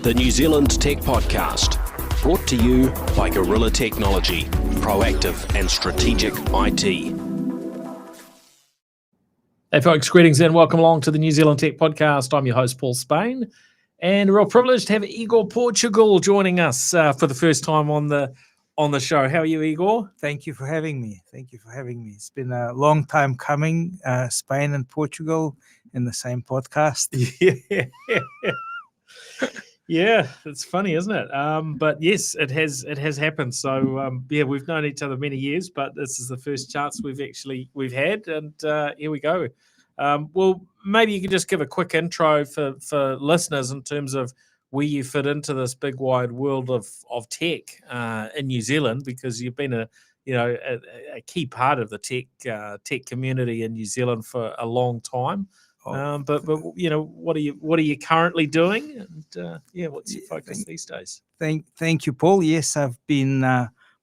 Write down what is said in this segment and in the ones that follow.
the New Zealand Tech Podcast, brought to you by Gorilla Technology, proactive and strategic IT. Hey folks, greetings and welcome along to the New Zealand Tech Podcast. I'm your host, Paul Spain, and a real privilege to have Igor Portugal joining us for the first time on the show. How are you, Igor? Thank you for having me. It's been a long time coming, Spain and Portugal in the same podcast. Yeah, it's funny, isn't it? But yes, it has happened. So we've known each other many years, but this is the first chance we've had, and here we go. Well, maybe you could just give a quick intro for listeners in terms of where you fit into this big wide world of tech in New Zealand, because you've been a key part of the tech community in New Zealand for a long time. But what are you currently doing, and what's your focus these days? Thank you, Paul. Yes, I've been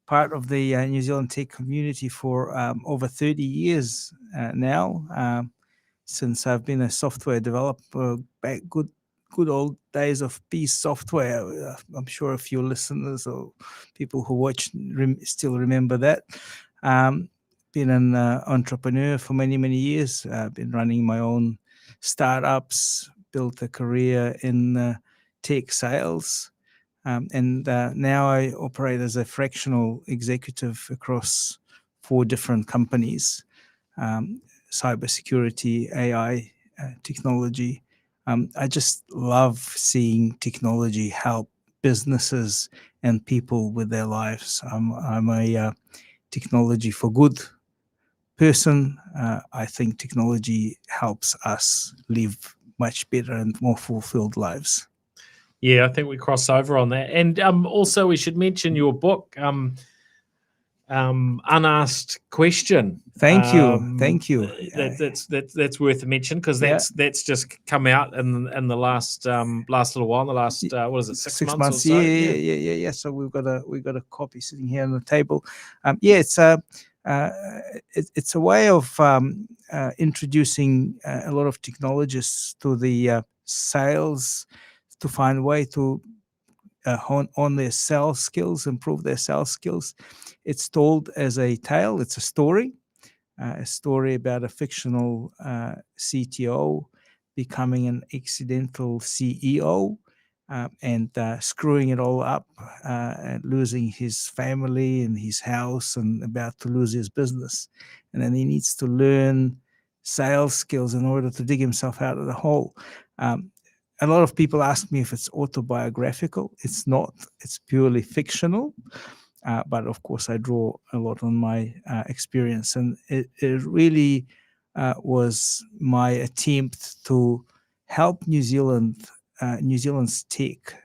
part of the New Zealand tech community for over 30 years now. Since I've been a software developer back good old days of Peace software. I'm sure a few listeners or people who watch still remember that. Been an entrepreneur for many years. Been running my own startups, built a career in tech sales, and now I operate as a fractional executive across 4 different companies, cybersecurity, AI, technology. I just love seeing technology help businesses and people with their lives. I'm a technology for good person. I think technology helps us live much better and more fulfilled lives. Yeah, I think we cross over on that. And also we should mention your book, Unasked Question. Thank you. That's worth a mention, because that's just come out in the last little while. In the last what is it, 6 months or so? Yeah. So we've got a copy sitting here on the table. It's a way of introducing a lot of technologists to the sales, to find a way to hone on their sales skills, improve their sales skills. It's told as a tale. It's a story about a fictional CTO becoming an accidental CEO and screwing it all up, and losing his family and his house and about to lose his business. And then he needs to learn sales skills in order to dig himself out of the hole. A lot of people ask me if it's autobiographical. It's not. It's purely fictional. But of course, I draw a lot on my experience. And it really was my attempt to help New Zealand's tech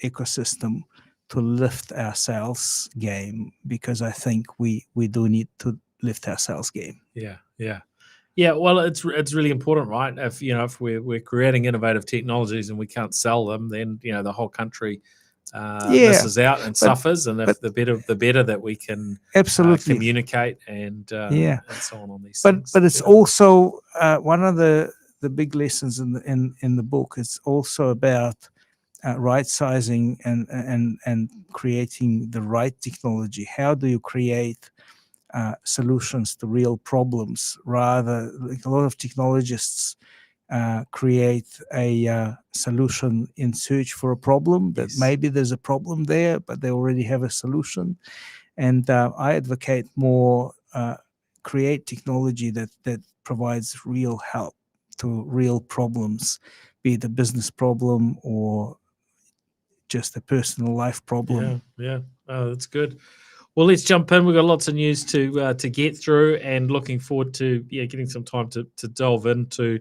ecosystem to lift our sales game, because I think we do need to lift our sales game. Yeah, well, it's really important, right? If we're creating innovative technologies and we can't sell them, then the whole country misses out and suffers. And if the better that we can absolutely communicate and so on these things. But it's yeah. Also one of the big lessons in the book is also about right sizing and creating the right technology. How do you create solutions to real problems, rather like a lot of technologists create a solution in search for a problem that maybe there's a problem there, but they already have a solution. And I advocate more create technology that provides real help to real problems, be it a business problem or just a personal life problem. Yeah. Oh, that's good. Well, let's jump in. We've got lots of news to get through, and looking forward to getting some time to delve into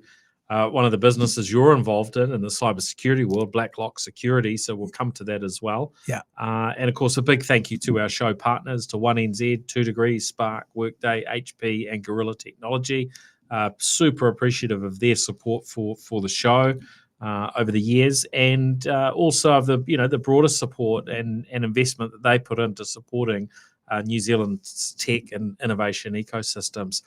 one of the businesses you're involved in the cybersecurity world, BlackLock Security. So we'll come to that as well. Yeah. And of course, a big thank you to our show partners, to 1NZ, 2 Degrees, Spark, Workday, HP, and Gorilla Technology. Super appreciative of their support for the show over the years, and also of the broader support and investment that they put into supporting New Zealand's tech and innovation ecosystems.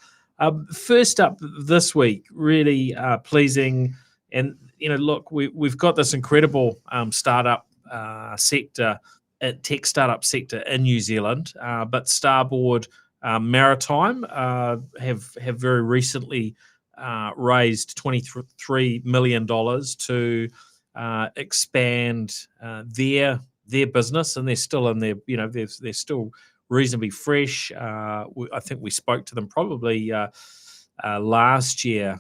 First up this week, really pleasing, and look, we've got this incredible startup sector, tech startup sector in New Zealand. But Starboard Maritime have very recently raised $23 million to expand their business, and they're still in their, they're still reasonably fresh. I think we spoke to them probably last year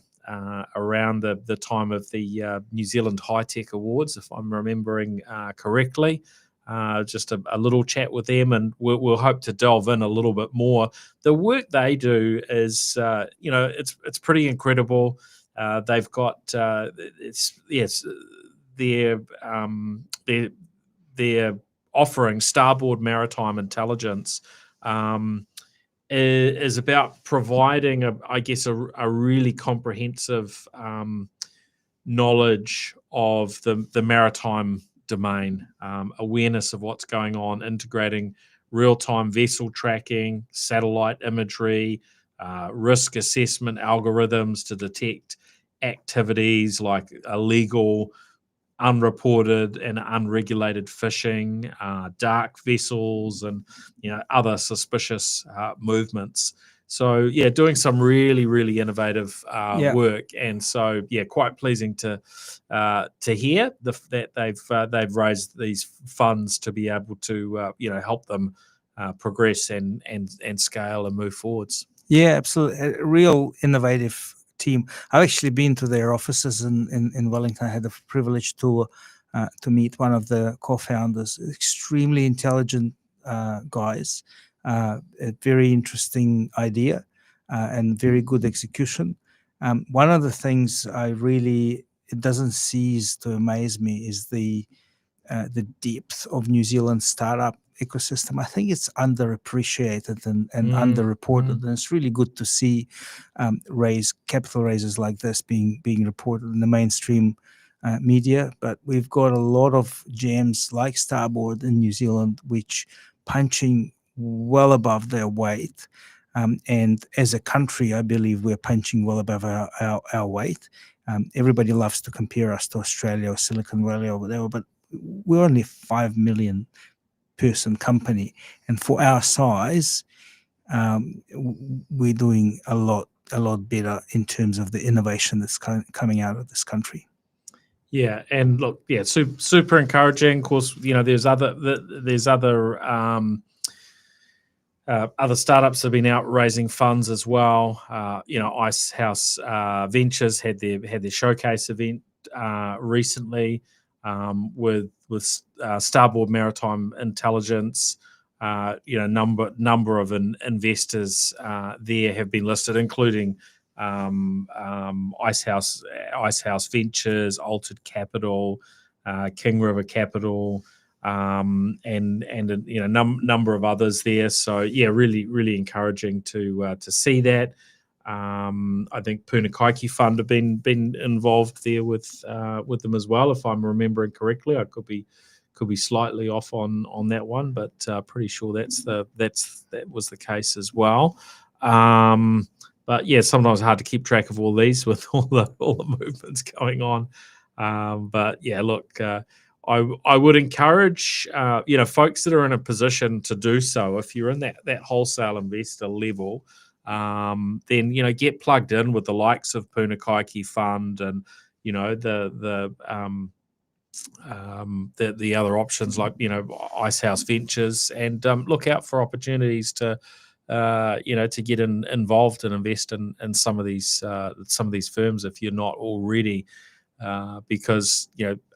around the time of the New Zealand High Tech Awards, if I'm remembering correctly. Just a little chat with them, and we'll hope to delve in a little bit more. The work they do is, it's pretty incredible. They've got their offering, Starboard Maritime Intelligence, is about providing a really comprehensive knowledge of the maritime domain, awareness of what's going on, integrating real-time vessel tracking, satellite imagery, risk assessment algorithms to detect activities like illegal, unreported and unregulated fishing, dark vessels, and other suspicious movements. So doing some really, really innovative work, and so quite pleasing to hear that they've raised these funds to be able to help them progress and scale and move forwards. Yeah, absolutely, a real innovative team. I've actually been to their offices in Wellington. I had the privilege to meet one of the co-founders. Extremely intelligent guys. A very interesting idea and very good execution. One of the things it doesn't cease to amaze me is the depth of New Zealand's startup ecosystem. I think it's underappreciated and underreported, and it's really good to see capital raises like this being reported in the mainstream media. But we've got a lot of gems like Starboard in New Zealand, which punching well above their weight. And as a country, I believe we're punching well above our weight. Everybody loves to compare us to Australia or Silicon Valley or whatever, but we're only a 5 million person company, and for our size, we're doing a lot better in terms of the innovation that's coming out of this country. Yeah, and look, super encouraging. Of course, there's other startups have been out raising funds as well. Icehouse Ventures had their showcase event recently with Starboard Maritime Intelligence. Number of investors there have been listed, including Icehouse Ventures, Altered Capital, King River Capital, and number of others there. So really, really encouraging to see that. I think Punakaiki Fund have been involved there with them as well, if I'm remembering correctly. I could be slightly off on that one, but pretty sure that was the case as well. But sometimes hard to keep track of all these with all the movements going on. But look, I would encourage folks that are in a position to do so. If you're in that wholesale investor level, then get plugged in with the likes of Punakaiki Fund and the other options like Icehouse Ventures, and look out for opportunities to get involved and invest in some of these firms if you're not already, because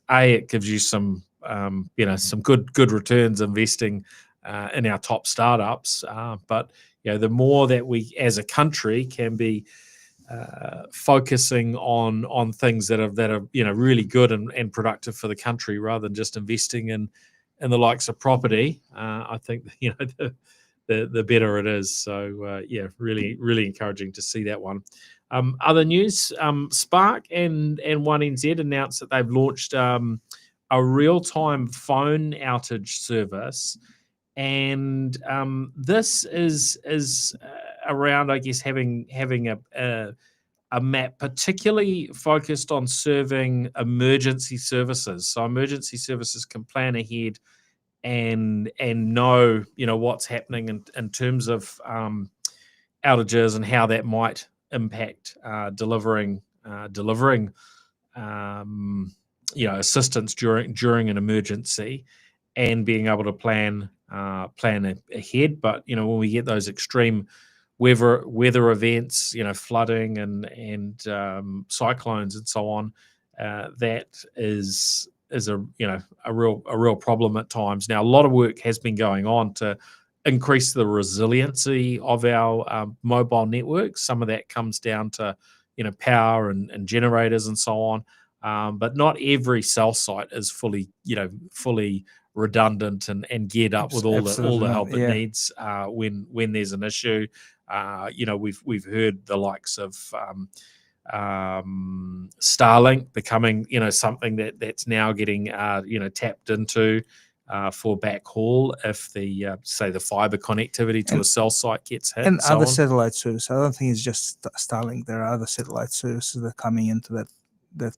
it gives you some some good returns investing in our top startups, but the more that we as a country can be focusing on things that are really good and productive for the country, rather than just investing in the likes of property, I think the better it is. So really, really encouraging to see that one. Other news: Spark and 1NZ announced that they've launched a real-time phone outage service, and this is around, I guess, having a a map particularly focused on serving emergency services. So emergency services can plan ahead and know, what's happening in terms of outages and how that might impact delivering assistance during an emergency, and being able to plan ahead. But when we get those extreme weather events, flooding and cyclones and so on, that is a real problem at times. Now, a lot of work has been going on to increase the resiliency of our mobile networks. Some of that comes down to power and generators and so on. But not every cell site is fully redundant and geared up with all the help it needs when there's an issue. We've heard the likes of Starlink becoming something that's now getting tapped into for backhaul if the fiber connectivity to a cell site gets hit. And other satellite services. I don't think it's just Starlink. There are other satellite services that are coming into that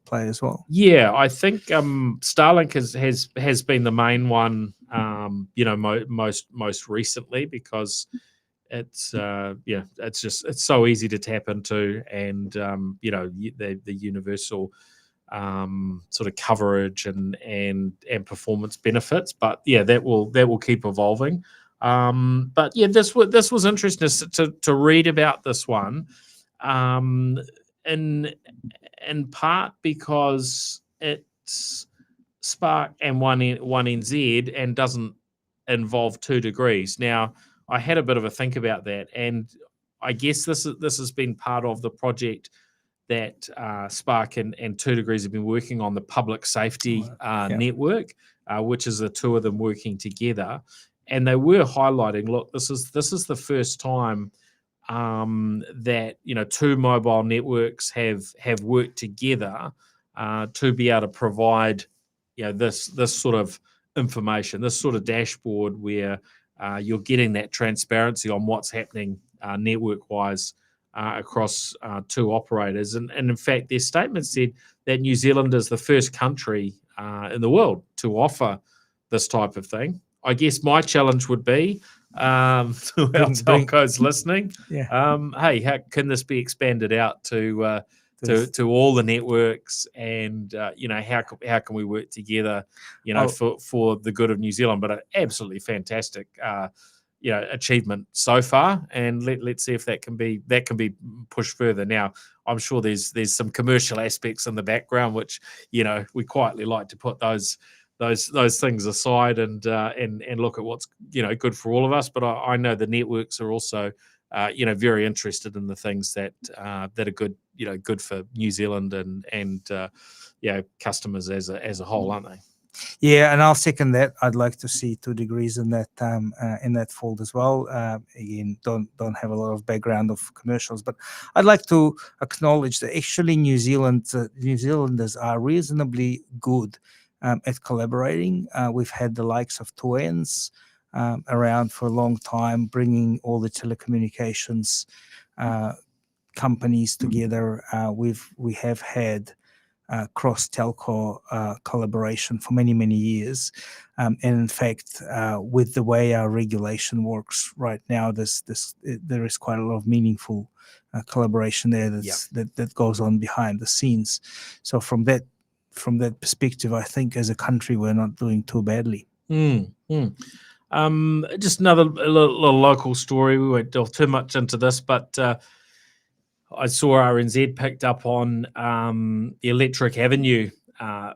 play as well. Yeah, I think Starlink has been the main one, most recently, because it's it's so easy to tap into, and the universal sort of coverage and performance benefits. But yeah, that will keep evolving. But yeah, this was interesting to read about this one. In part because it's Spark and 1NZ and doesn't involve 2 degrees. Now, I had a bit of a think about that, and I guess this has been part of the project that Spark and 2 degrees have been working on, the public safety network, which is the two of them working together. And they were highlighting, look, this is the first time that 2 mobile networks have worked together to be able to provide this sort of information, this sort of dashboard where you're getting that transparency on what's happening network wise across 2 operators. And in fact, their statement said that New Zealand is the first country in the world to offer this type of thing. I guess my challenge would be to our telcos listening. Hey, how can this be expanded out to all the networks, and how can we work together, for the good of New Zealand? But an absolutely fantastic achievement so far, and let's see if that can be pushed further. Now, I'm sure there's some commercial aspects in the background which we quietly like to put those things aside and look at what's good for all of us. But I know the networks are also very interested in the things that are good good for New Zealand and customers as a whole, aren't they? Yeah, and I'll second that. I'd like to see 2 degrees in that fold as well. Again, don't have a lot of background of commercials, but I'd like to acknowledge that actually New Zealanders are reasonably good at collaborating. We've had the likes of Twins around for a long time, bringing all the telecommunications companies together. We have had cross telco collaboration for many years, and in fact, with the way our regulation works right now, there is quite a lot of meaningful collaboration there that goes on behind the scenes. So from that perspective, I think as a country we're not doing too badly. Just another little local story. We won't delve too much into this, but I saw RNZ picked up on the Electric Avenue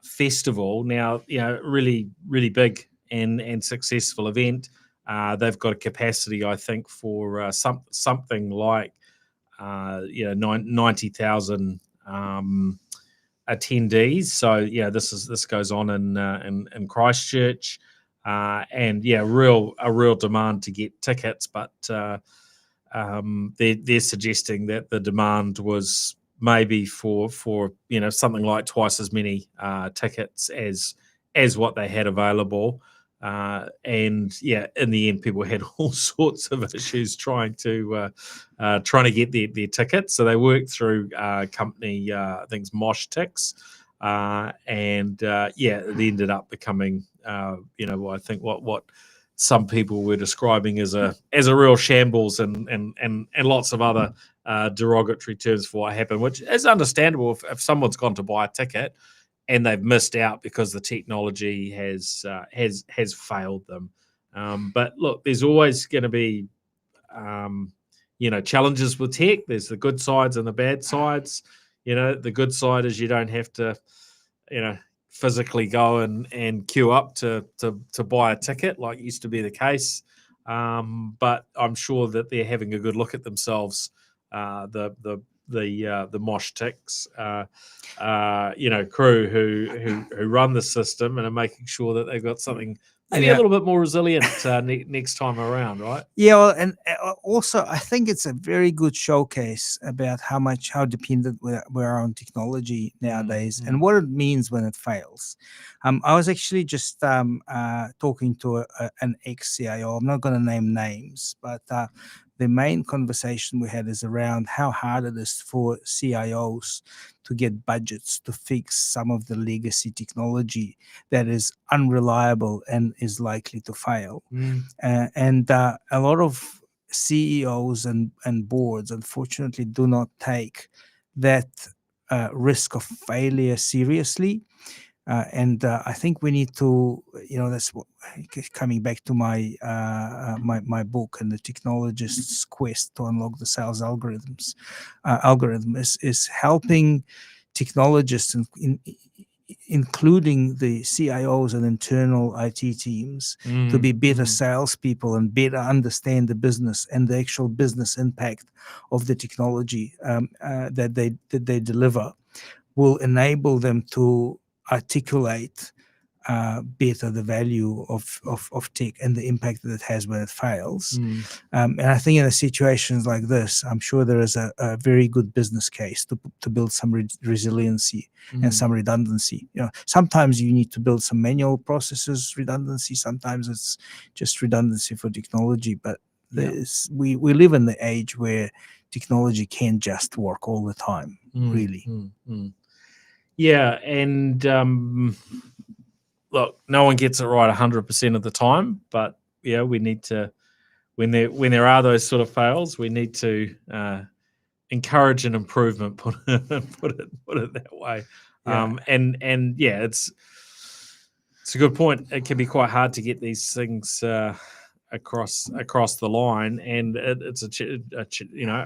festival. Now, really big and successful event. They've got a capacity, I think, for something like 90,000 attendees. So this goes on in Christchurch, and a real demand to get tickets, but they're suggesting that the demand was maybe for something like twice as many tickets as what they had available. And yeah, in the end, people had all sorts of issues trying to get their tickets. So they worked through company, I think it's Mosh Ticks, and yeah, it ended up becoming, I think what some people were describing as a real shambles, and lots of other derogatory terms for what happened, which is understandable if someone's gone to buy a ticket and they've missed out because the technology has failed them. But look, there's always going to be challenges with tech. There's the good sides and the bad sides. The good side is you don't have to physically go and queue up to buy a ticket like used to be the case. But I'm sure that they're having a good look at themselves. The Mosh Ticks, crew who run the system and are making sure that they've got something maybe a little bit more resilient next time around, right? Yeah, well, and also I think it's a very good showcase about how dependent we are on technology nowadays, and what it means when it fails. I was actually just talking to an ex-CIO. I'm not going to name names, but the main conversation we had is around how hard it is for CIOs to get budgets to fix some of the legacy technology that is unreliable and is likely to fail. And a lot of CEOs and boards, unfortunately, do not take that risk of failure seriously. And I think we need to, that's what, coming back to my my book and the technologist's quest to unlock the sales algorithm is helping technologists, including the CIOs and internal IT teams, to be better salespeople and better understand the business and the actual business impact of the technology that they deliver, will enable them to articulate better the value of tech and the impact that it has when it fails. And I think in situations like this, I'm sure there is a very good business case to build some resiliency and some redundancy. Sometimes you need to build some manual processes redundancy. Sometimes it's just redundancy for technology. But we live in the age where technology can't just work all the time, really. Yeah, and look, no one gets it right 100% of the time, but yeah, we need to, when there are those sort of fails, we need to encourage an improvement. Put it that way. And yeah, it's a good point. It can be quite hard to get these things across the line, and it's a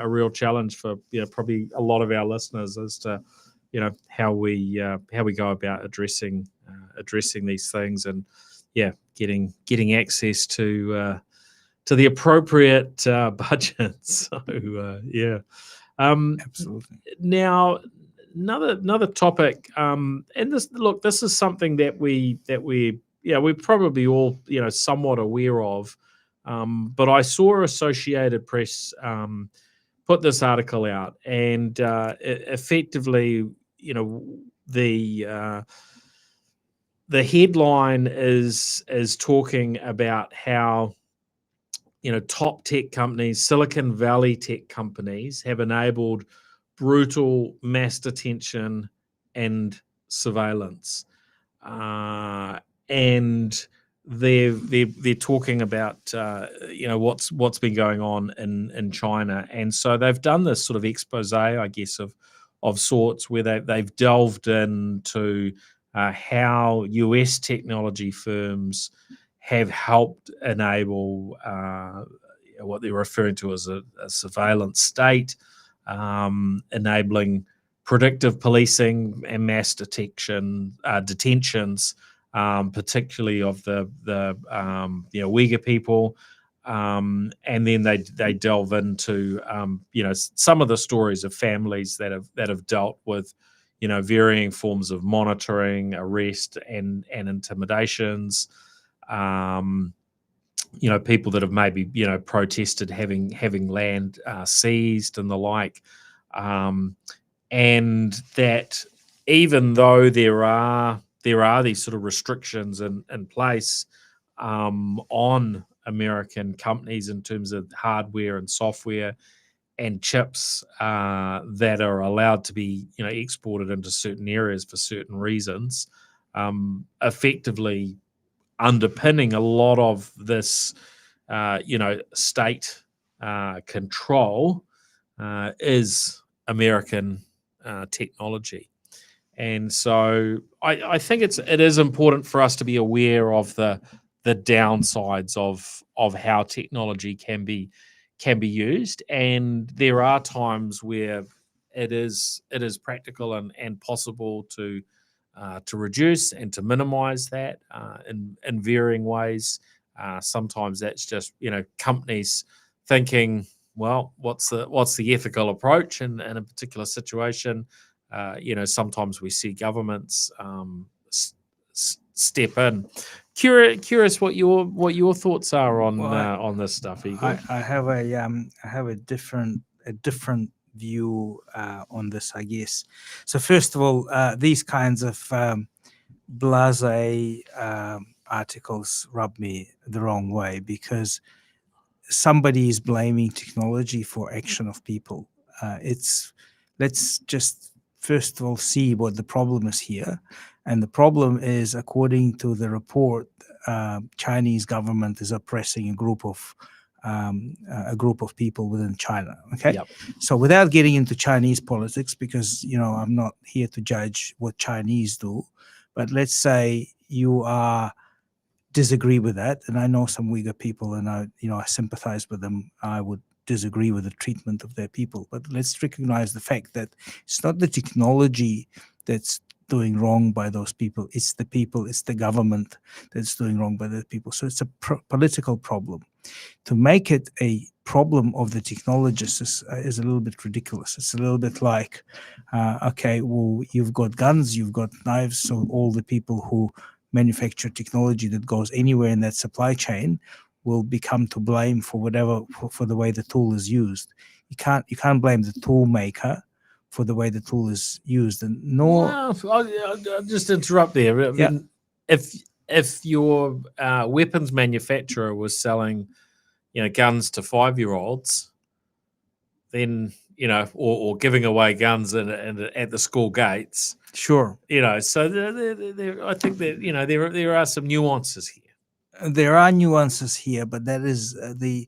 real challenge for probably a lot of our listeners as to how we go about addressing these things, and getting access to the appropriate budgets. So Absolutely. Now another topic, and this is something that we're probably all somewhat aware of, but I saw Associated Press put this article out, and effectively, the headline is talking about how top tech companies, Silicon Valley tech companies, have enabled brutal mass detention and surveillance, and they're talking about what's been going on in China, and so they've done this sort of expose, I guess, of sorts, where they've delved into how US technology firms have helped enable what they're referring to as a surveillance state, enabling predictive policing and mass detentions, particularly of the Uyghur people, and then they delve into some of the stories of families that have dealt with varying forms of monitoring, arrest, and intimidations. People that have maybe protested having land seized and the like, and that even though there are these sort of restrictions in place, on American companies in terms of hardware and software and chips that are allowed to be, exported into certain areas for certain reasons, effectively underpinning a lot of this, state control is American technology. And so I think it is important for us to be aware of the downsides of how technology can be used. And there are times where it is practical and possible to reduce and to minimize that in varying ways. Sometimes that's just companies thinking, well, what's the ethical approach in a particular situation. Sometimes we see governments step in. Curious what your thoughts are on this stuff, Igor. I have a different view on this, I guess. So first of all, these kinds of blasé articles rub me the wrong way, because somebody is blaming technology for action of people. Let's just first of all see what the problem is here. And the problem is, according to the report, Chinese government is oppressing a group of people within China. Okay. Yep. So without getting into Chinese politics, because I'm not here to judge what Chinese do, but let's say you disagree with that, and I know some Uyghur people, and I sympathize with them. I would disagree with the treatment of their people, but let's recognize the fact that it's not the technology that's doing wrong by those people. It's the people, it's the government that's doing wrong by the people. So it's a political problem. To make it a problem of the technologists is a little bit ridiculous. It's a little bit like, okay, well, you've got guns, you've got knives, so all the people who manufacture technology that goes anywhere in that supply chain will become to blame for whatever, for the way the tool is used. You can't blame the tool maker for the way the tool is used, and nor. I'll just interrupt there. I mean, if your weapons manufacturer was selling, guns to 5-year-olds, then or giving away guns at the school gates. Sure. So I think that there are some nuances here. There are nuances here, but that is the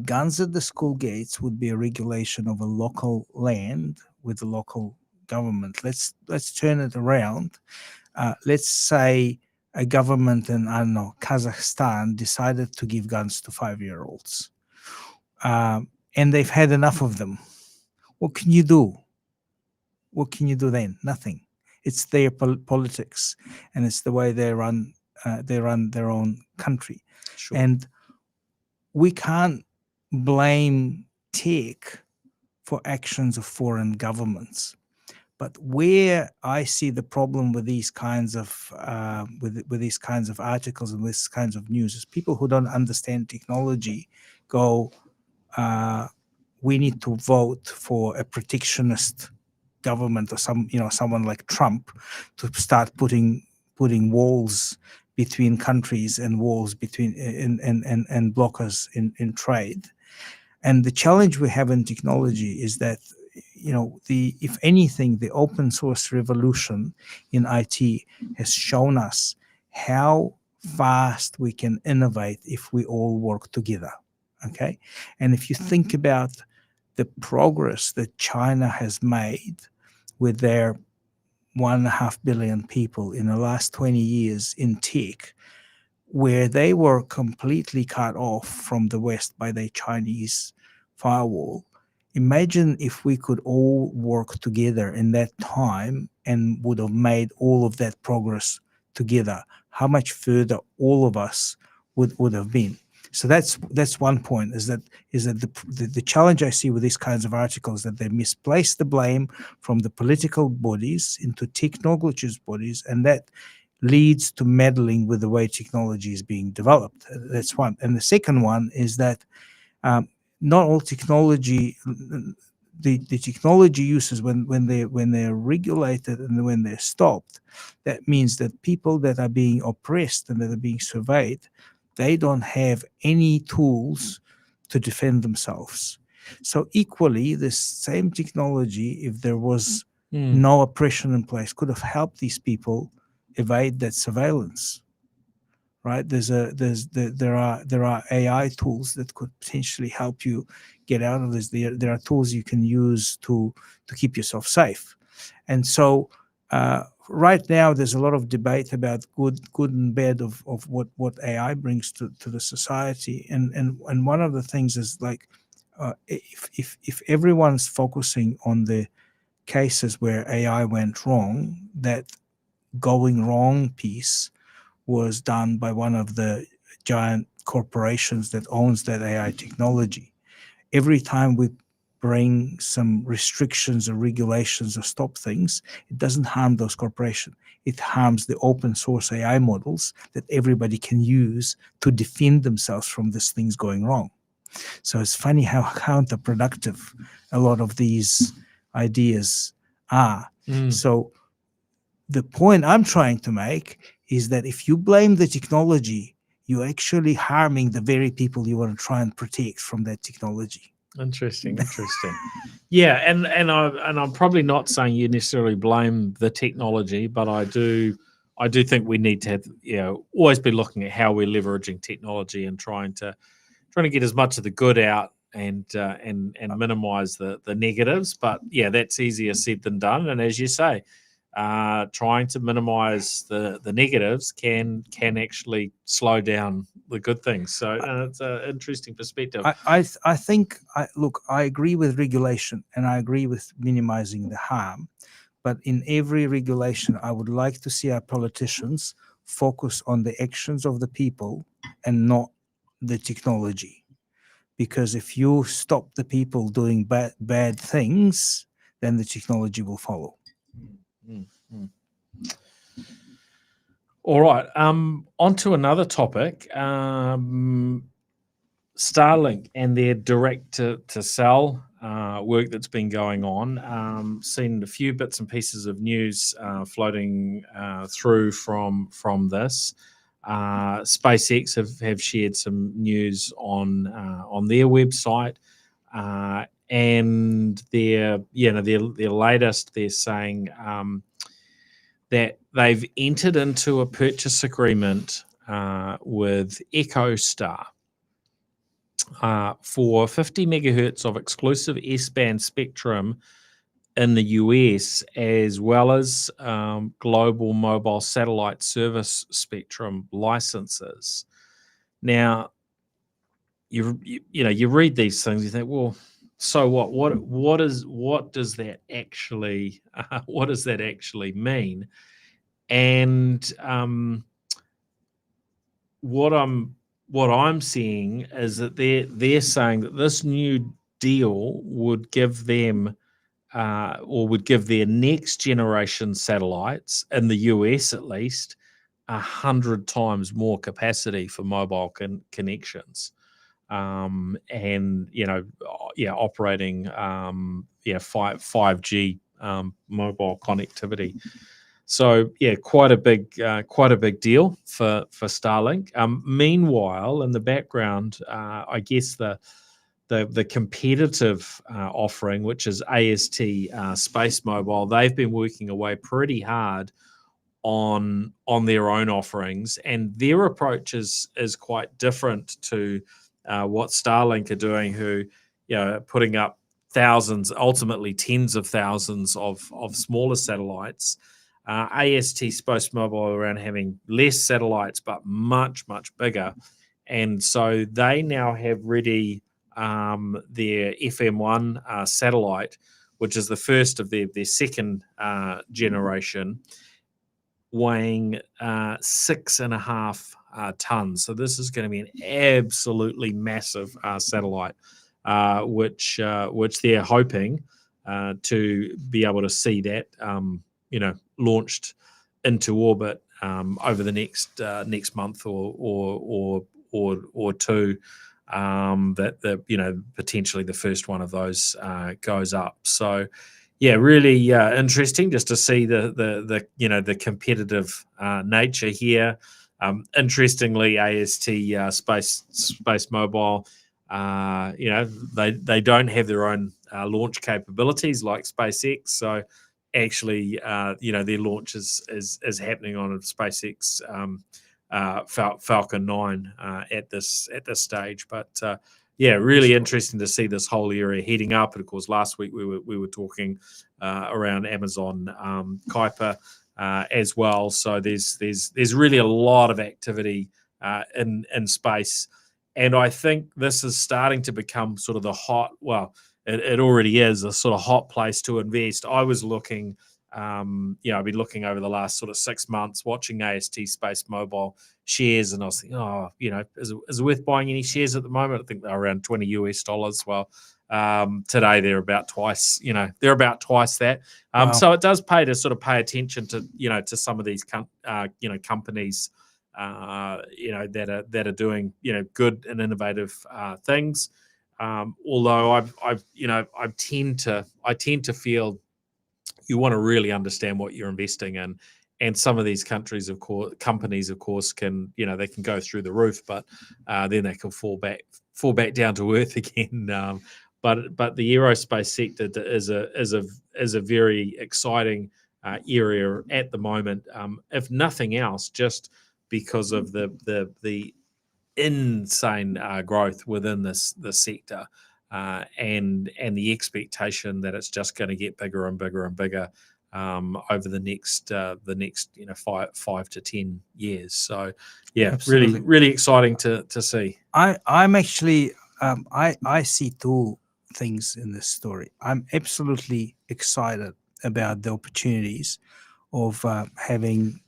guns at the school gates would be a regulation of a local land with the local government. Let's turn it around. Let's say a government in, I don't know, Kazakhstan decided to give guns to 5-year-olds, and they've had enough of them. What can you do? What can you do then? Nothing. It's their politics, and it's the way they run their own country. Sure. And we can't blame tech for actions of foreign governments. But where I see the problem with these kinds of with these kinds of articles and these kinds of news is people who don't understand technology go, we need to vote for a protectionist government or someone like Trump to start putting walls between countries and walls between and blockers in trade. And the challenge we have in technology is that if anything, the open source revolution in IT has shown us how fast we can innovate if we all work together. Okay, and if you think about the progress that China has made with their 1.5 billion people in the last 20 years in tech, where they were completely cut off from the West by the Chinese firewall. Imagine if we could all work together in that time and would have made all of that progress together, how much further all of us would have been. So that's one point, is that the challenge I see with these kinds of articles, that they misplace the blame from the political bodies into technologists' bodies, and that leads to meddling with the way technology is being developed. That's one. And the second one is that not all technology, the technology uses, when they're regulated and when they're stopped, that means that people that are being oppressed and that are being surveyed, they don't have any tools to defend themselves. So equally, this same technology, if there was no oppression in place, could have helped these people evade that surveillance. Right? There are AI tools that could potentially help you get out of this. There are tools you can use to keep yourself safe. And so right now there's a lot of debate about good and bad of what AI brings to the society. And one of the things is like if everyone's focusing on the cases where AI went wrong, that going wrong piece was done by one of the giant corporations that owns that AI technology. Every time we bring some restrictions or regulations or stop things, it doesn't harm those corporations. It harms the open source AI models that everybody can use to defend themselves from these things going wrong. So it's funny how counterproductive a lot of these ideas are. So the point I'm trying to make is that if you blame the technology, you're actually harming the very people you want to try and protect from that technology. Interesting. Yeah, and I'm probably not saying you necessarily blame the technology, but I do think we need to have, always be looking at how we're leveraging technology and trying to get as much of the good out and minimize the negatives. But yeah, that's easier said than done. And as you say, trying to minimize the negatives can actually slow down the good things. So it's an interesting perspective. I think I agree with regulation and I agree with minimizing the harm, but in every regulation I would like to see our politicians focus on the actions of the people and not the technology, because if you stop the people doing bad things, then the technology will follow. All right. On to another topic. Starlink and their direct to sell work that's been going on. Seen a few bits and pieces of news floating through from this. SpaceX have shared some news on their website, and their latest. They're saying that they've entered into a purchase agreement with EchoStar for 50 megahertz of exclusive S-band spectrum in the US, as well as global mobile satellite service spectrum licenses. Now, you read these things, you think, well, so what? What does that actually mean? And what I'm seeing is that they're saying that this new deal would give them or would give their next generation satellites in the US at least 100 times more capacity for mobile connections, and operating 5G mobile connectivity. So yeah, quite a big deal for Starlink. Meanwhile, in the background, I guess the competitive offering, which is AST Space Mobile, they've been working away pretty hard on their own offerings, and their approach is quite different to what Starlink are doing, who putting up thousands, ultimately tens of thousands of smaller satellites. AST Space Mobile are around having less satellites but much bigger, and so they now have ready their FM1 satellite, which is the first of their second generation, weighing 6.5 tons. So this is going to be an absolutely massive satellite, which they're hoping to be able to see that launched into orbit over the next month or two. That potentially the first one of those goes up. So yeah, really interesting just to see the competitive nature here. Interestingly, AST Space Mobile, they don't have their own launch capabilities like SpaceX. So actually, their launch is happening on a SpaceX Falcon 9 at this stage. But really interesting to see this whole area heating up. And of course, last week we were talking around Amazon Kuiper as well. So there's really a lot of activity in space, and I think this is starting to become sort of the hot. Well, it already is a sort of hot place to invest. I was looking. I've been looking over the last sort of 6 months, watching AST Space Mobile shares, and I was thinking, is it worth buying any shares at the moment? I think they're around $20. Well, today they're about twice. They're about twice that. Wow. So it does pay to sort of pay attention to to some of these companies that are doing good and innovative things. Although I tend to feel you want to really understand what you're investing in, and some of these companies, of course, can they can go through the roof, but then they can fall back down to earth again. But the aerospace sector is a very exciting area at the moment. If nothing else, just because of the insane growth within this sector. And the expectation that it's just going to get bigger and bigger and bigger over the next 5 to 10 years. So Absolutely. really exciting to see. I'm actually I see two things in this story. I'm absolutely excited about the opportunities of having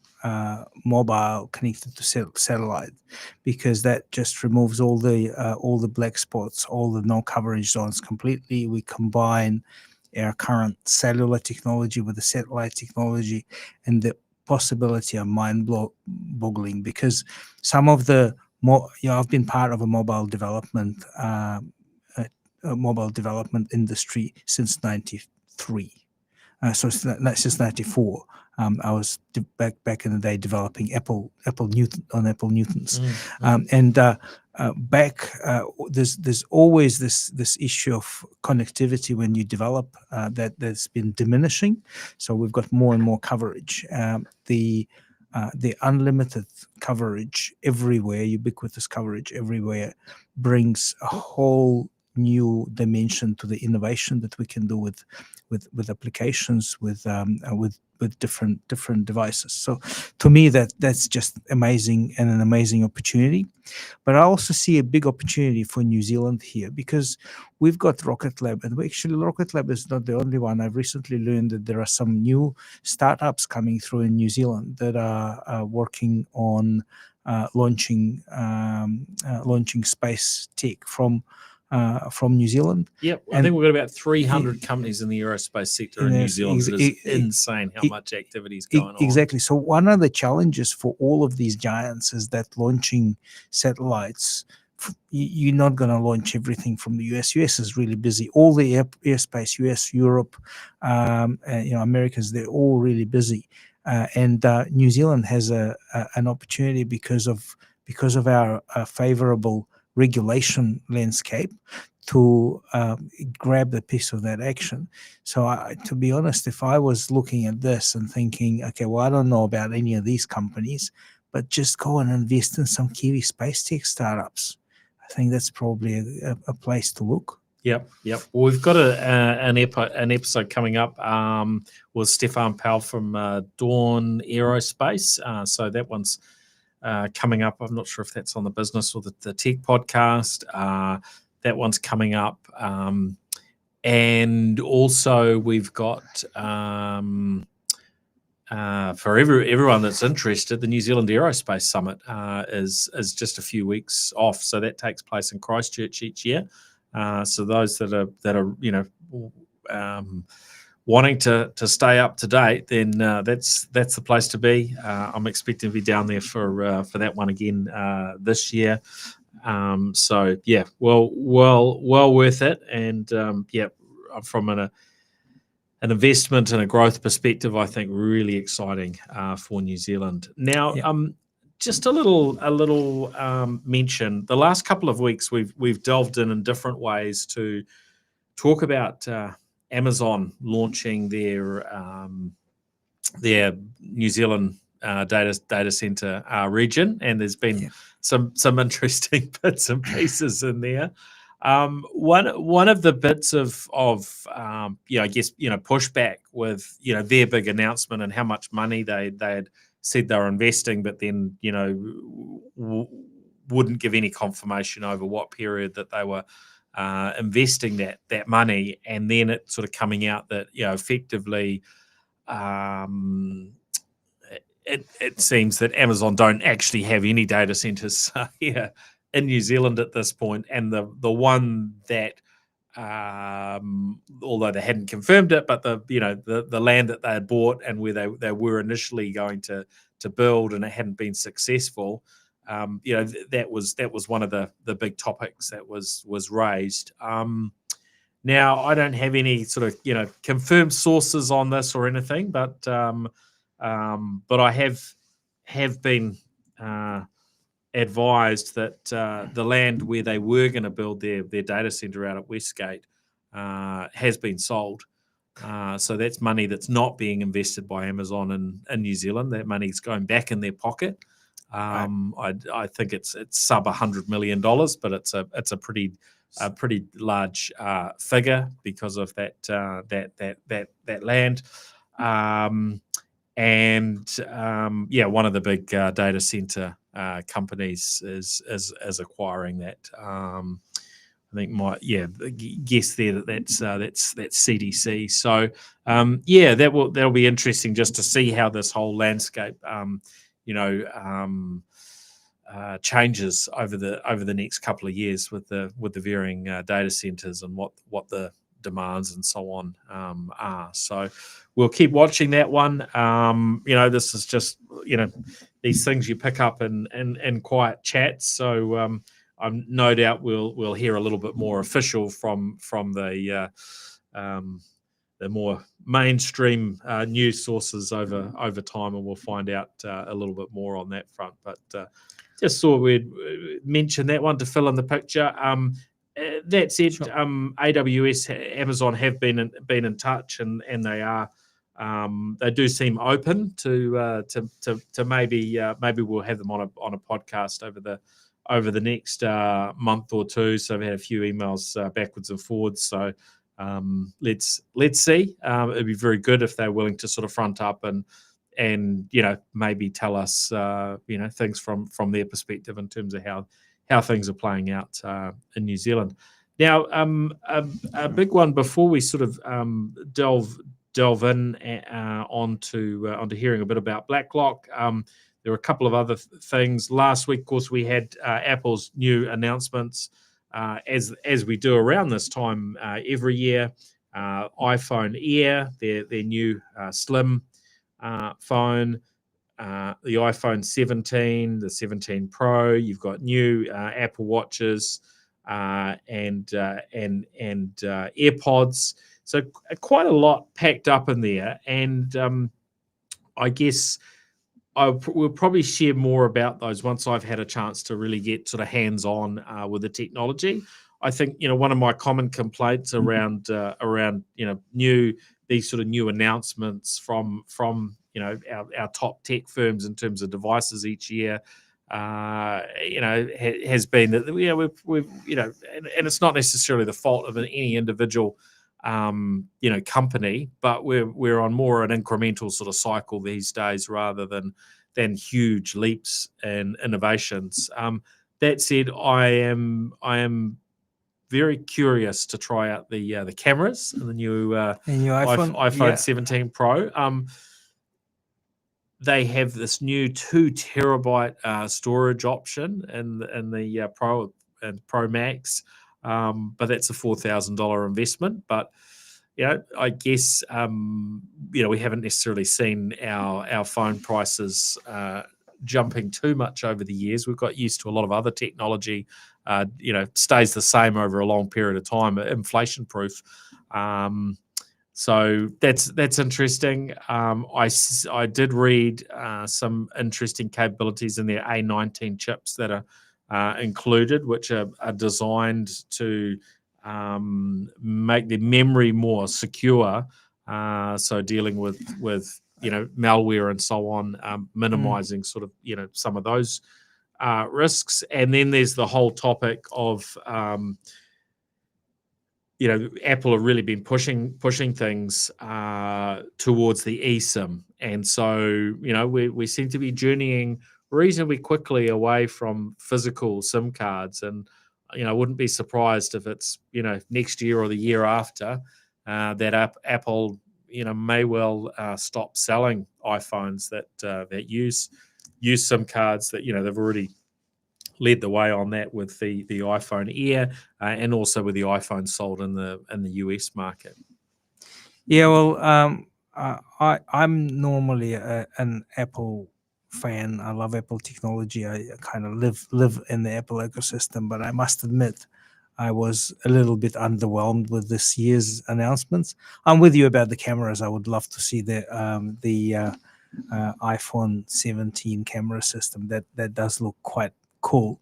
mobile connected to satellite, because that just removes all the black spots, all the no coverage zones completely. We combine our current cellular technology with the satellite technology, and the possibility are mind-boggling, because some of the I've been part of a mobile development industry since '93. So since '94, I was back in the day developing Apple Newtons, and there's always this issue of connectivity when you develop that's been diminishing. So we've got more and more coverage. The unlimited coverage everywhere, ubiquitous coverage everywhere, brings a whole new dimension to the innovation that we can do with applications, with different devices. So to me, that's just amazing, and an amazing opportunity. But I also see a big opportunity for New Zealand here, because we've got Rocket Lab, and Rocket Lab is not the only one. I've recently learned that there are some new startups coming through in New Zealand that are working on launching space tech from New Zealand. Yep, I think we've got about 300 companies in the aerospace sector in New Zealand. It is insane how much activity is going on. Exactly. So one of the challenges for all of these giants is that launching satellites, you're not going to launch everything from the US. US is really busy. All the airspace, US, Europe, Americans, they're all really busy. And New Zealand has an opportunity because of our favorable regulation landscape to grab a piece of that action. So to be honest, if I was looking at this and thinking, okay, well, I don't know about any of these companies, but just go and invest in some Kiwi space tech startups, I think that's probably a place to look. Yep. Well, we've got an episode coming up with Stefan Powell from Dawn Aerospace. So that one's coming up. I'm not sure if that's on the business or the tech podcast. That one's coming up. And also we've got, for everyone that's interested, the New Zealand Aerospace Summit is just a few weeks off. So that takes place in Christchurch each year. So those that are wanting to stay up to date, then that's the place to be. I'm expecting to be down there for that one again this year. So yeah, well worth it. And from an investment and a growth perspective, I think really exciting for New Zealand. Now, just a little mention. The last couple of weeks, we've delved in different ways to talk about Amazon launching their New Zealand data center region, and there's been some interesting bits and pieces in there. One of the bits of I guess pushback with their big announcement and how much money they had said they were investing, but then wouldn't give any confirmation over what period that they were investing that money, and then it sort of coming out that effectively it seems that Amazon don't actually have any data centers here in New Zealand at this point, and the one that although they hadn't confirmed it, but the land that they had bought and where they were initially going to build, and it hadn't been successful. That was one of the big topics that was raised. Now, I don't have any sort of confirmed sources on this or anything, but I have been advised that the land where they were going to build their data center out at Westgate has been sold. So that's money that's not being invested by Amazon in New Zealand. That money's going back in their pocket. I think it's sub $100 million, but it's a pretty large figure because of that land. One of the big data center companies is acquiring that. I think guess there that's CDC. So that'll be interesting just to see how this whole landscape changes over the next couple of years with the varying data centers and what the demands and so on are. So we'll keep watching that one. This is just these things you pick up in quiet chats. So I'm no doubt we'll hear a little bit more official from the more mainstream news sources over time, and we'll find out a little bit more on that front. But just thought we'd mention that one to fill in the picture. That said, sure. AWS, Amazon have been in touch, and they do seem open to maybe we'll have them on a podcast over the next month or two. So I've had a few emails backwards and forwards. So let's see. It'd be very good if they're willing to sort of front up and maybe tell us things from their perspective in terms of how things are playing out in New Zealand. Now, a big one before we sort of delve in onto hearing a bit about BlackLock. There were a couple of other things. Last week, of course, we had Apple's new announcements, as we do around this time every year. iPhone Air, their new slim phone, the iPhone 17, the 17 Pro. You've got new Apple Watches and AirPods. So quite a lot packed up in there, and I guess we'll probably share more about those once I've had a chance to really get sort of hands-on with the technology. I think one of my common complaints around these sort of new announcements from our top tech firms in terms of devices each year, has been that we've and it's not necessarily the fault of any individual company, but we're on more an incremental sort of cycle these days rather than huge leaps and innovations. That said, I am very curious to try out the cameras and the new iPhone 17 Pro. They have this new 2 terabyte storage option in the Pro and Pro Max, but that's a $4,000 investment. But I guess we haven't necessarily seen our phone prices jumping too much over the years. We've got used to a lot of other technology, stays the same over a long period of time, inflation proof. So that's interesting. I did read some interesting capabilities in their A19 chips that are included, which are designed to make the memory more secure. So dealing with malware and so on, minimizing sort of some of those risks. And then there's the whole topic of Apple have really been pushing things towards the eSIM, and so we seem to be journeying reasonably quickly away from physical SIM cards, and I wouldn't be surprised if it's next year or the year after that Apple may well stop selling iPhones that use SIM cards. That they've already led the way on that with the iPhone Air and also with the iPhone sold in the US market. Yeah, well, I'm normally an Apple fan. I love Apple technology. I kind of live in the Apple ecosystem, but I must admit, I was a little bit underwhelmed with this year's announcements. I'm with you about the cameras. I would love to see the iPhone 17 camera system. That does look quite cool,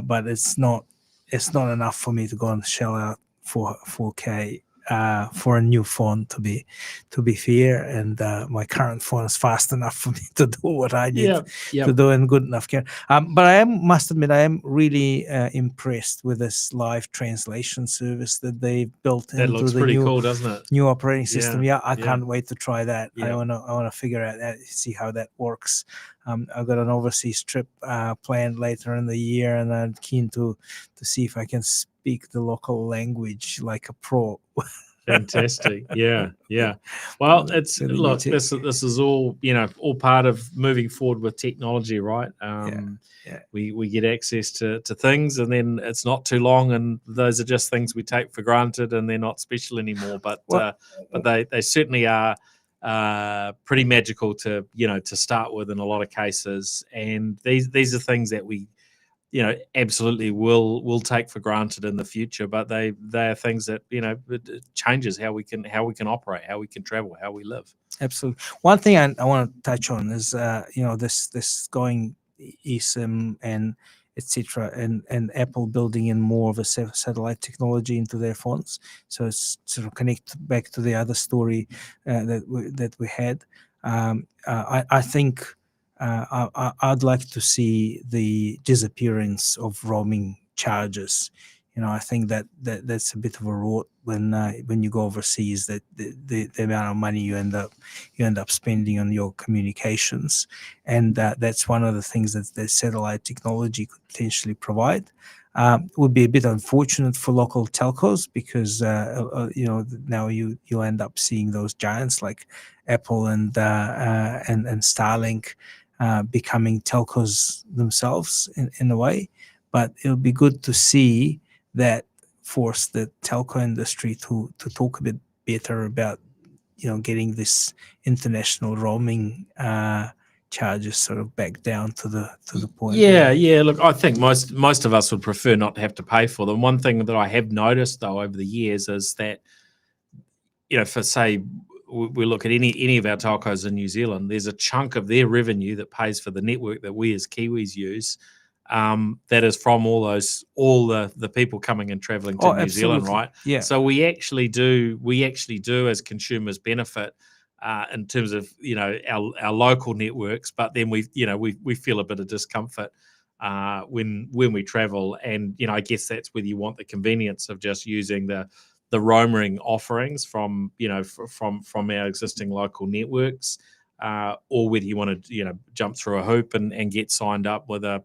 but it's not enough for me to go and shell out for 4K for a new phone, to be fair. And my current phone is fast enough for me to do what I need to do, and good enough camera. But I must admit, I am really impressed with this live translation service that they built that into looks the pretty new cool, doesn't it? New operating system. I Yeah. can't wait to try that. Yeah. I wanna figure out that, see how that works. I've got an overseas trip planned later in the year, and I'm keen to see if I can speak the local language like a pro. Fantastic. Yeah. Well, this is all all part of moving forward with technology, right? We get access to things, and then it's not too long, and those are just things we take for granted, and they're not special anymore. But they certainly are pretty magical to start with in a lot of cases, and these are things that we absolutely will take for granted in the future, but they are things that it changes how we can operate, how we can travel, how we live. Absolutely. One thing I want to touch on is this going eSIM and etc. and Apple building in more of a satellite technology into their phones. So it's sort of connect back to the other story that we had. I think I'd like to see the disappearance of roaming charges. I think that's a bit of a rot when you go overseas. That the amount of money you end up spending on your communications, and that's one of the things that the satellite technology could potentially provide. Would be a bit unfortunate for local telcos because now you end up seeing those giants like Apple and Starlink becoming telcos themselves in a way. But it'll be good to see that force the telco industry to talk a bit better about getting this international roaming charges sort of back down to the point. Yeah. Look, I think most of us would prefer not to have to pay for them. One thing that I have noticed though over the years is that for say we look at any of our telcos in New Zealand, there's a chunk of their revenue that pays for the network that we as Kiwis use. That is from all the people coming and traveling to New Zealand, right? Yeah. So we actually do as consumers benefit in terms of our local networks, but then we feel a bit of discomfort when we travel, and I guess that's whether you want the convenience of just using the roaming offerings from our existing local networks. Or whether you want to jump through a hoop and get signed up with an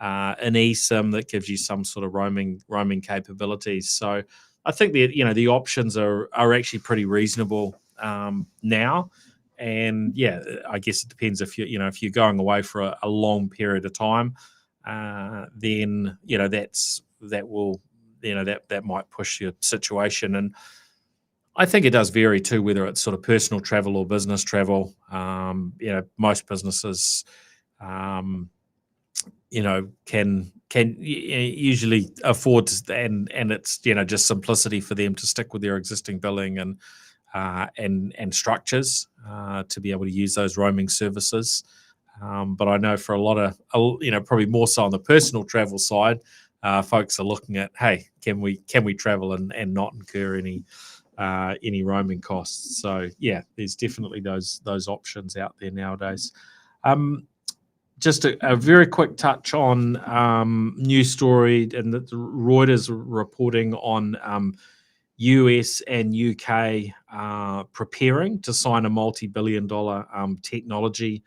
eSIM that gives you some sort of roaming capabilities. So I think the options are actually pretty reasonable now. And I guess it depends if you're going away for a long period of time, then that might push your situation. And I think it does vary too, whether it's sort of personal travel or business travel. Most businesses, can usually afford to, and it's just simplicity for them to stick with their existing billing and and structures to be able to use those roaming services. But I know for a lot of, probably more so on the personal travel side, folks are looking at, hey, can we travel and not incur any roaming costs? So yeah, there's definitely those options out there nowadays. Just a very quick touch on news story, and that Reuters reporting on US and UK preparing to sign a multi-billion-dollar technology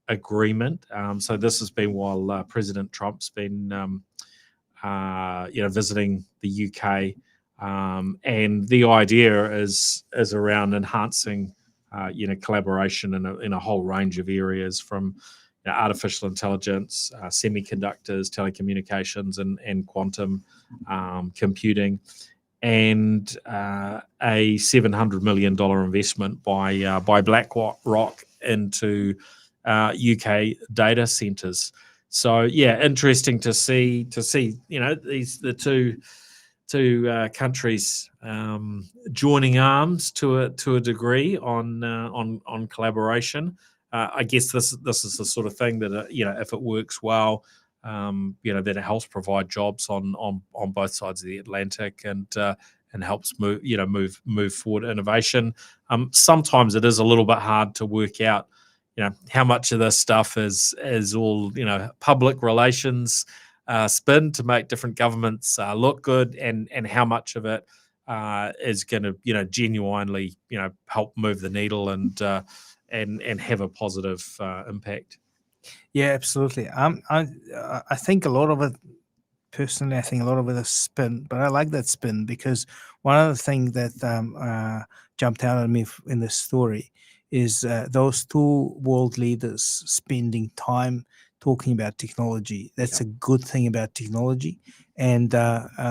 agreement. So this has been while President Trump's been, visiting the UK, and the idea is around enhancing, collaboration in a whole range of areas, from artificial intelligence, semiconductors, telecommunications, and quantum computing, and a $700 million investment by BlackLock into UK data centers. So yeah, interesting to see the two countries joining arms to a degree on collaboration. I guess this is the sort of thing that if it works well, that it helps provide jobs on both sides of the Atlantic, and helps move forward innovation. Sometimes it is a little bit hard to work out, how much of this stuff is all public relations spin to make different governments look good, and how much of it is going to genuinely help move the needle and have a positive impact. Yeah, absolutely. I think a lot of it, personally, I think a lot of it is spin, but I like that spin, because one of the things that jumped out at me in this story is those two world leaders spending time talking about technology. That's a good thing about technology, and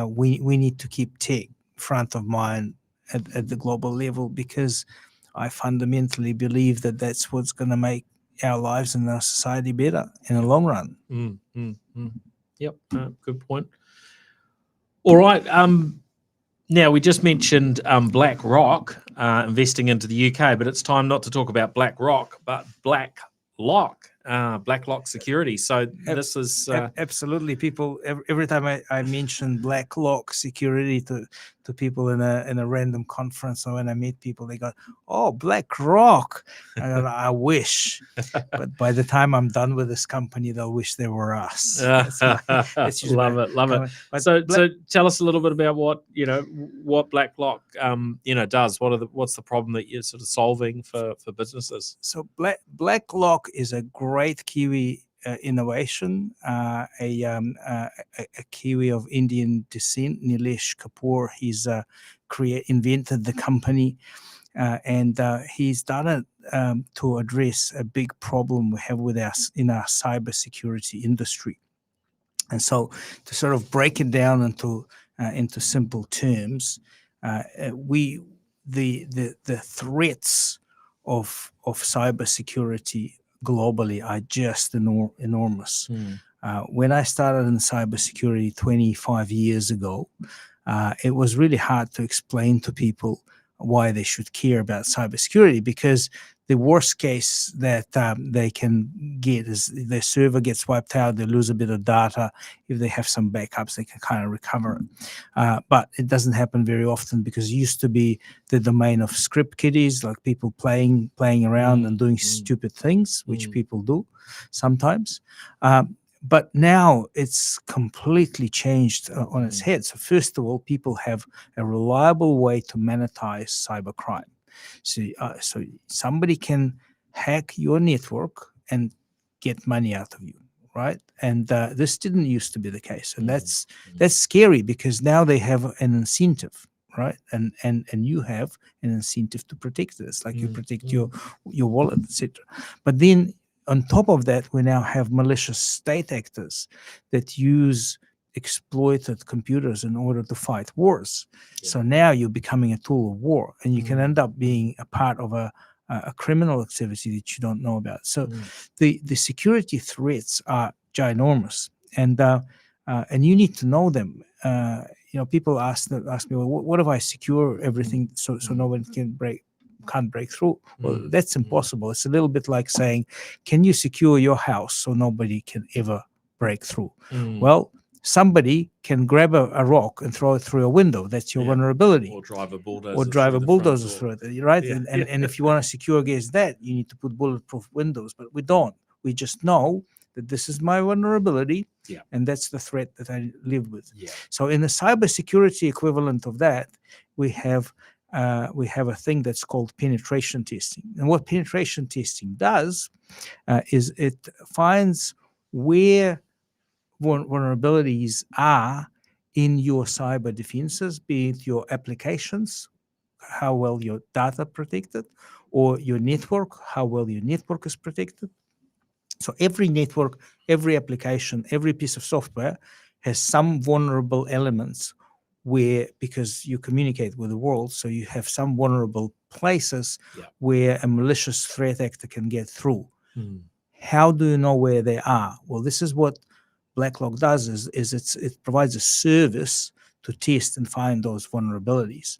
we need to keep tech front of mind at the global level, because I fundamentally believe that that's what's going to make our lives and our society better in the long run. Yep, good point. All right. Now, we just mentioned BlackRock investing into the UK, but it's time not to talk about BlackRock, but BlackLock Security. So this is absolutely, people. Every time I mention BlackLock Security to people in a random conference, or when I meet people, they go, "Oh, BlackRock." I wish, but by the time I'm done with this company, they'll wish they were us. Love it. But so tell us a little bit about what BlackLock does. What's the problem that you're sort of solving for businesses? So BlackLock is a great Kiwi innovation, a Kiwi of Indian descent, Nilesh Kapoor. He's invented the company, and he's done it to address a big problem we have with us in our cybersecurity industry. And so, to sort of break it down into simple terms, the threats of cybersecurity globally are just enormous. When I started in cybersecurity 25 years ago, it was really hard to explain to people why they should care about cybersecurity, because the worst case that they can get is their server gets wiped out, they lose a bit of data. If they have some backups, they can kind of recover it. But it doesn't happen very often, because it used to be the domain of script kiddies, like people playing around and doing stupid things, which people do sometimes. But now it's completely changed on its head. So first of all, people have a reliable way to monetize cybercrime. So somebody can hack your network and get money out of you, right? And this didn't used to be the case, and that's scary, because now they have an incentive, right? And you have an incentive to protect this, like you protect your wallet, etc. But then on top of that, we now have malicious state actors that use exploited computers in order to fight wars. So now you're becoming a tool of war, and you can end up being a part of a criminal activity that you don't know about. So the security threats are ginormous, and you need to know them. People ask me, well, what if I secure everything so no one can can't break through. Well, Mm. that's impossible. It's a little bit like saying, can you secure your house so nobody can ever break through? Mm. Well, somebody can grab a rock and throw it through a window. That's your Yeah. vulnerability. Or drive a bulldozer. Or drive a through the front bulldozer door. through it, right? Yeah. And if you want to secure against that, you need to put bulletproof windows, but we don't. We just know that this is my vulnerability, Yeah. and that's the threat that I live with. Yeah. So in the cybersecurity equivalent of that, we have a thing that's called penetration testing. And what penetration testing does is it finds where vulnerabilities are in your cyber defenses, be it your applications, how well your data protected, or your network, how well your network is protected. So every network, every application, every piece of software has some vulnerable elements where, because you communicate with the world, so you have some vulnerable places Yeah. where a malicious threat actor can get through. Mm. How do you know where they are? Well, this is what BlackLock does it provides a service to test and find those vulnerabilities.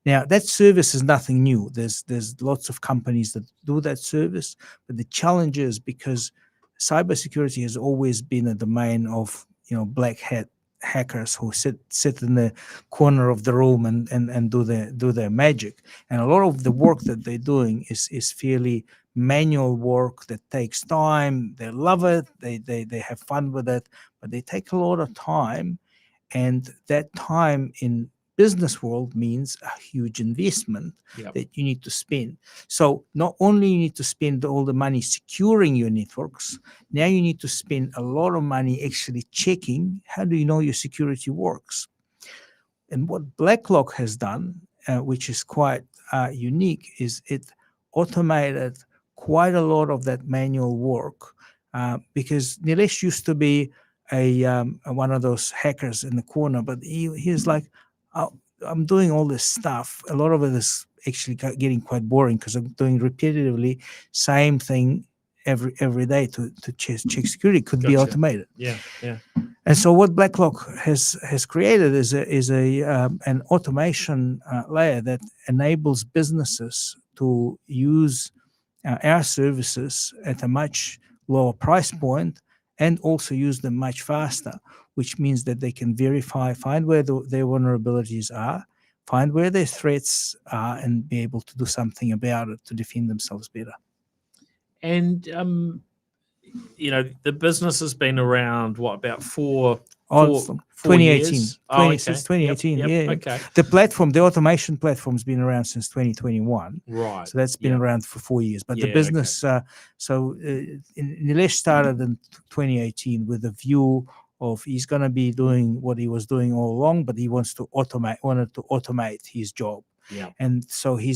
Now, that service is nothing new. There's lots of companies that do that service, but the challenge is because cybersecurity has always been a domain of black hat hackers who sit in the corner of the room and do their magic. And a lot of the work that they're doing is fairly manual work that takes time. They love it, they have fun with it, but they take a lot of time, and that time in business world means a huge investment Yep. that you need to spend. So not only you need to spend all the money securing your networks, now you need to spend a lot of money actually checking how do you know your security works. And what BlackLock has done, which is quite unique, is it automated quite a lot of that manual work, because Nilesh used to be one of those hackers in the corner, but he's like, "Oh, I'm doing all this stuff. A lot of it is actually getting quite boring because I'm doing repetitively same thing every day to check security. Could be Gotcha. automated." Yeah. Yeah. And so what BlackLock has created is an automation layer that enables businesses to use our services at a much lower price point and also use them much faster, which means that they can verify, find where their vulnerabilities are, find where their threats are, and be able to do something about it to defend themselves better. And the business has been around about four 2018. years? Oh, okay. Since 2018, Yep. yeah. Okay. The automation platform's been around since 2021. Right. So that's been Yep. around for 4 years. But Yeah, the business, Nilesh started in 2018 with a view of he's going to be doing what he was doing all along, but he wanted to automate his job. Yeah. And so he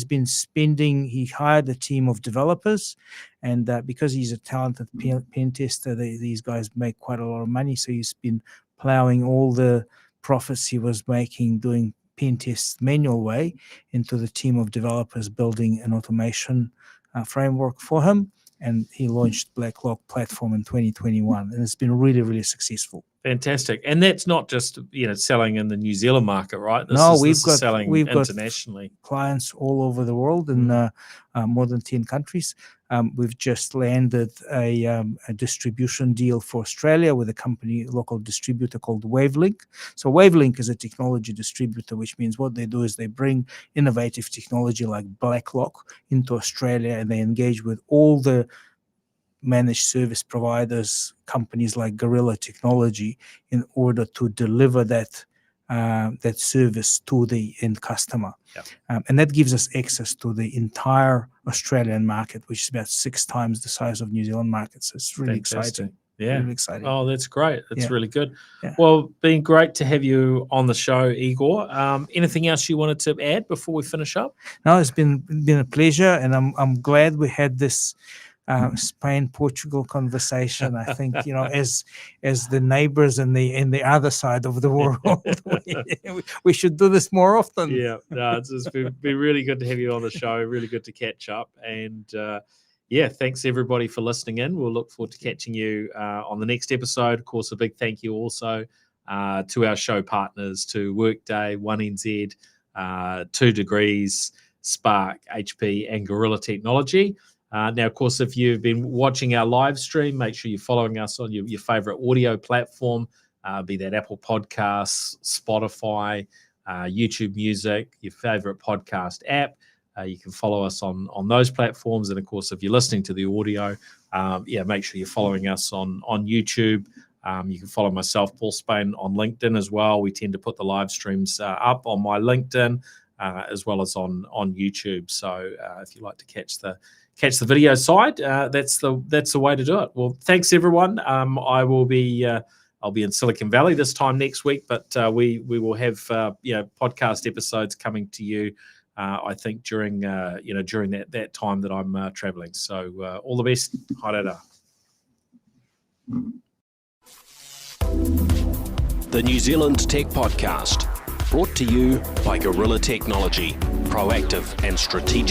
hired a team of developers, and because he's a talented pen tester, these guys make quite a lot of money. So he's been plowing all the profits he was making doing pen tests manual way into the team of developers building an automation framework for him. And he launched BlackLock platform in 2021, and it's been really, really successful. Fantastic. And that's not just selling in the New Zealand market, right? We've got internationally. Clients all over the world in more than 10 countries. We've just landed a distribution deal for Australia with a local distributor called Wavelink. So Wavelink is a technology distributor, which means what they do is they bring innovative technology like BlackLock into Australia, and they engage with all the managed service providers, companies like Gorilla Technology, in order to deliver that service to the end customer. Yeah. And that gives us access to the entire Australian market, which is about 6 times the size of New Zealand market. So it's really exciting. Yeah. Really exciting. Oh, that's great. That's really good. Yeah. Well, been great to have you on the show, Igor. Anything else you wanted to add before we finish up? No, it's been a pleasure, and I'm glad we had this Spain-Portugal conversation. I think as the neighbors in the other side of the world, we should do this more often. Yeah, no, it's been really good to have you on the show. Really good to catch up, and thanks everybody for listening in. We'll look forward to catching you on the next episode. Of course, a big thank you also to our show partners, to Workday, 1NZ, 2 Degrees, Spark, HP, and Gorilla Technology. Now, of course, if you've been watching our live stream, make sure you're following us on your favorite audio platform, be that Apple Podcasts, Spotify, YouTube Music, your favorite podcast app. You can follow us on those platforms. And, of course, if you're listening to the audio, make sure you're following us on YouTube. You can follow myself, Paul Spain, on LinkedIn as well. We tend to put the live streams up on my LinkedIn as well as on YouTube. So if you like to catch the video side, that's the way to do it. Well, thanks everyone. I'll be in Silicon Valley this time next week, but we will have podcast episodes coming to you. I think during that time that I'm traveling. So all the best. Haere The New Zealand Tech Podcast, brought to you by Gorilla Technology, proactive and strategic